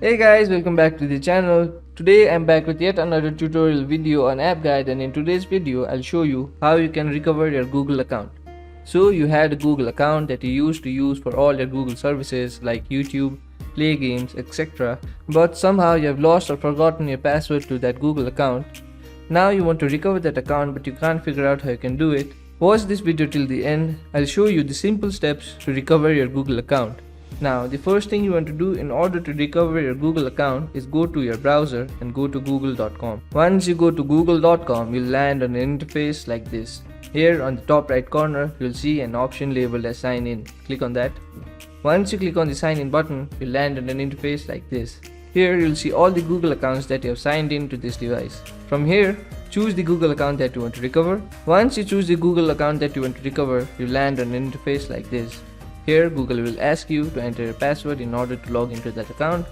Hey guys, welcome back to the channel. Today I'm back with yet another tutorial video on app guide, and in today's video I'll show you how you can recover your Google account. So you had a Google account that you used to use for all your Google services like YouTube, play games, etc. But somehow you have lost or forgotten your password to that Google account. Now you want to recover that account but you can't figure out how you can do it. Watch this video till the end. I'll show you the simple steps to recover your Google account. Now, the first thing you want to do in order to recover your Google account is go to your browser and go to google.com. Once you go to google.com, you'll land on an interface like this. Here on the top right corner, you'll see an option labeled as sign in. Click on that. Once you click on the sign in button, you'll land on an interface like this. Here you'll see all the Google accounts that you have signed in to this device. From here, choose the Google account that you want to recover. Once you choose the Google account that you want to recover, you'll land on an interface like this. Here Google will ask you to enter a password in order to log into that account,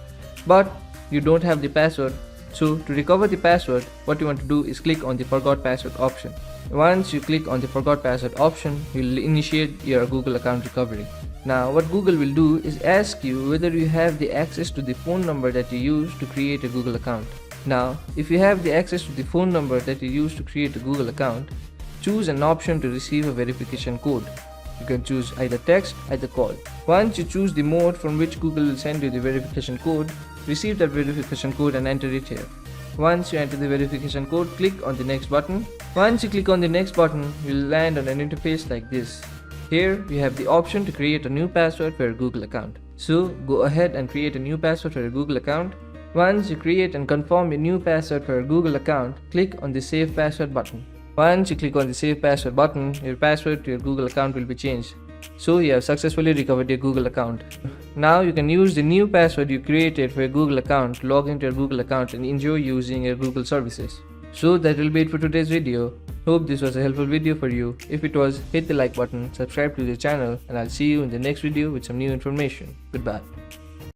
but you don't have the password. So to recover the password, what you want to do is click on the forgot password option. Once you click on the forgot password option, you will initiate your Google account recovery. Now what Google will do is ask you whether you have the access to the phone number that you used to create a Google account. Now if you have the access to the phone number that you used to create a Google account, choose an option to receive a verification code. You can choose either text, either call. Once you choose the mode from which Google will send you the verification code, receive that verification code and enter it here. Once you enter the verification code, click on the next button. Once you click on the next button, you'll land on an interface like this. Here you have the option to create a new password for your Google account. So go ahead and create a new password for your Google account. Once you create and confirm your new password for your Google account, click on the Save Password button. Once you click on the Save Password button, your password to your Google account will be changed. So you have successfully recovered your Google account. Now you can use the new password you created for your Google account to log into your Google account and enjoy using your Google services. So that will be it for today's video. Hope this was a helpful video for you. If it was, hit the like button, subscribe to the channel, and I'll see you in the next video with some new information. Goodbye.